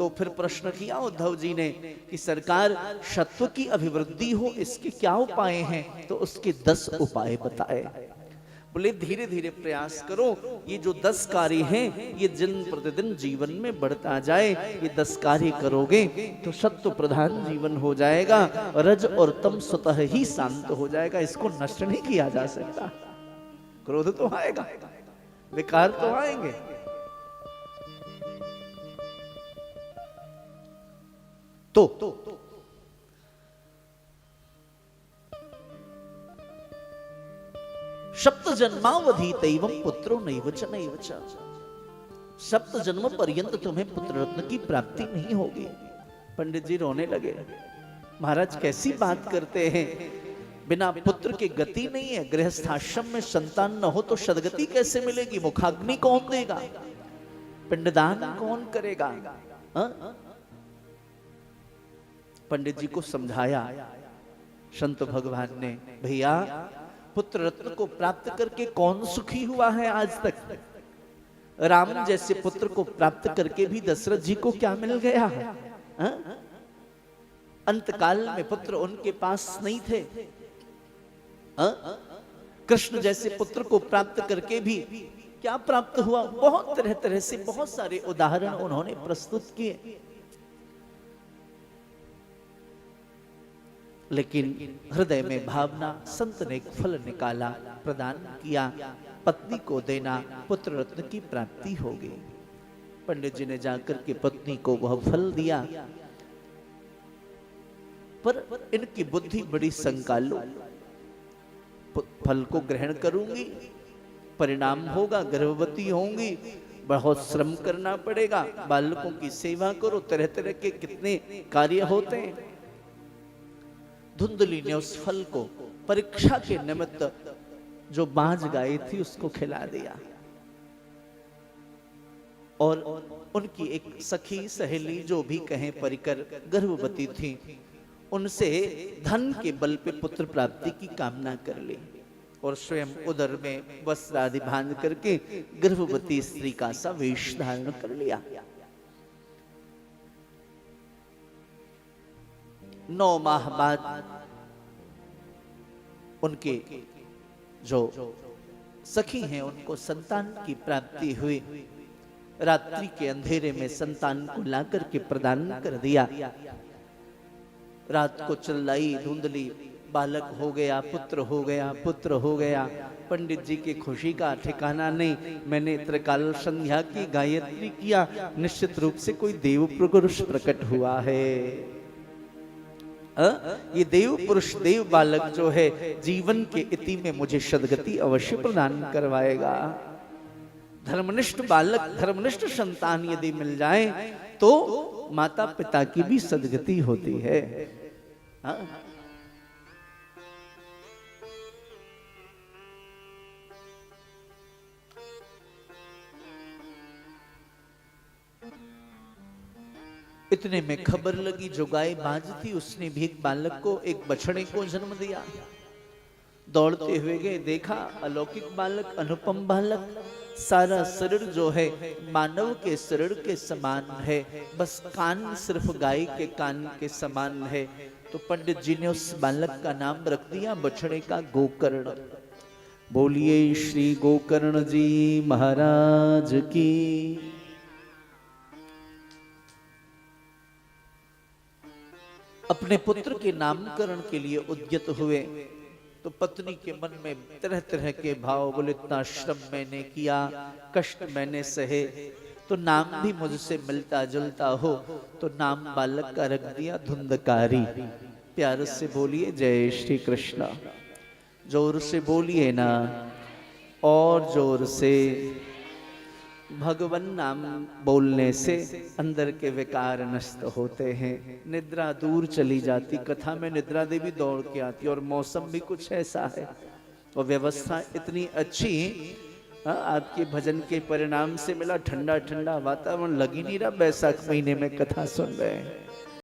तो फिर प्रश्न किया उद्धव जी ने कि सरकार सत्व की अभिवृद्धि हो इसके क्या उपाय हैं? तो उसके 10 उपाय बताए। बोले धीरे धीरे प्रयास करो, ये जो 10 कार्य हैं ये दिन प्रतिदिन जीवन में बढ़ता जाए। ये 10 कार्य करोगे तो सत्व प्रधान जीवन हो जाएगा, रज और तम स्वतः ही शांत हो जाएगा। इसको नष्ट नहीं किया जा सकता। क्रोध तो आएगा, विकार तो आएंगे, तो सप्त जन्मावधि तैवम पुत्रो नैव च नैव च। सप्त जन्म पर्यंत तुम्हें पुत्र रत्न की प्राप्ति नहीं होगी। पंडित जी रोने लगे। महाराज कैसी बात करते हैं, बिना पुत्र के गति नहीं है। गृहस्थाश्रम में संतान न हो तो सदगति कैसे मिलेगी? मुखाग्नि कौन देगा? पिंडदान कौन करेगा? पंडित जी को समझाया संत भगवान ने, भैया पुत्र रत्न को प्राप्त करके कौन सुखी हुआ है आज तक? राम जैसे पुत्र को प्राप्त करके भी दशरथ जी को क्या मिल गया है? अंतकाल में पुत्र उनके पास नहीं थे। कृष्ण जैसे पुत्र को प्राप्त करके भी क्या प्राप्त हुआ? बहुत तरह तरह से बहुत सारे उदाहरण उन्होंने प्रस्तुत किए। लेकिन हृदय में भावना, संत ने एक फल निकाला, प्रदान किया, पत्नी को देना, पुत्र रत्न की प्राप्ति होगी। पंडित जी ने जाकर के पत्नी को वह फल दिया, पर इनकी बुद्धि बड़ी संकालु। फल को ग्रहण करूंगी, परिणाम होगा, गर्भवती होंगी, बहुत श्रम करना पड़ेगा, बालकों की सेवा करो, तरह तरह के कितने कार्य होते हैं। धुंधली ने उस फल को परीक्षा के निमित्त जो बाज गाय थी उसको खिला दिया। और उनकी एक सखी सहेली जो भी कहें परिकर गर्भवती थी, उनसे धन के बल पे पुत्र प्राप्ति की कामना कर ली और स्वयं उदर में वस्त्र आदि बांध करके गर्भवती स्त्री का सा वेश धारण कर लिया। 9 माह बाद उनके जो सखी हैं उनको संतान की प्राप्ति हुई। रात्रि के अंधेरे में संतान को लाकर के प्रदान कर दिया। रात को चिल्लाई धुंधली, बालक हो गया, पुत्र हो गया, पुत्र हो गया। पंडित जी की खुशी का ठिकाना नहीं। मैंने त्रिकाल संध्या की गायत्री किया, निश्चित रूप से कोई देव पुरुष प्रकट हुआ है। ये देव पुरुष, देव बालक जो है जीवन के इति में मुझे सद्गति अवश्य प्रदान करवाएगा। धर्मनिष्ठ बालक, धर्मनिष्ठ संतान यदि मिल जाए तो माता पिता की भी सद्गति होती है। इतने में खबर लगी जो गाय बाज थी उसने भी एक बालक को, एक बछड़े को जन्म दिया। दौड़ते हुए गए, देखा अलौकिक बालक, अनुपम बालक, सारा शरीर जो है मानव के शरीर के समान है, बस कान सिर्फ गाय के कान के समान है। तो पंडित जी ने उस बालक का नाम रख दिया बछड़े का गोकर्ण। बोलिए श्री गोकर्ण जी महाराज की। अपने पुत्र के नामकरण के लिए उद्यत हुए तो पत्नी के मन में तरह तरह के भाव। बोले इतना श्रम मैंने किया, कष्ट मैंने सहे, तो नाम भी मुझसे मिलता जुलता हो, तो नाम बालक का रख दिया धुंधकारी। प्यार से बोलिए जय श्री कृष्ण। जोर से बोलिए ना, और जोर से। भगवान नाम बोलने से अंदर के विकार नष्ट होते हैं, निद्रा दूर चली जाती। कथा में निद्रा देवी दौड़ के आती और मौसम भी कुछ ऐसा है और व्यवस्था इतनी अच्छी आपके भजन के परिणाम से मिला। ठंडा ठंडा वातावरण, लग ही नहीं रहा बैसाख महीने में कथा सुन रहे हैं।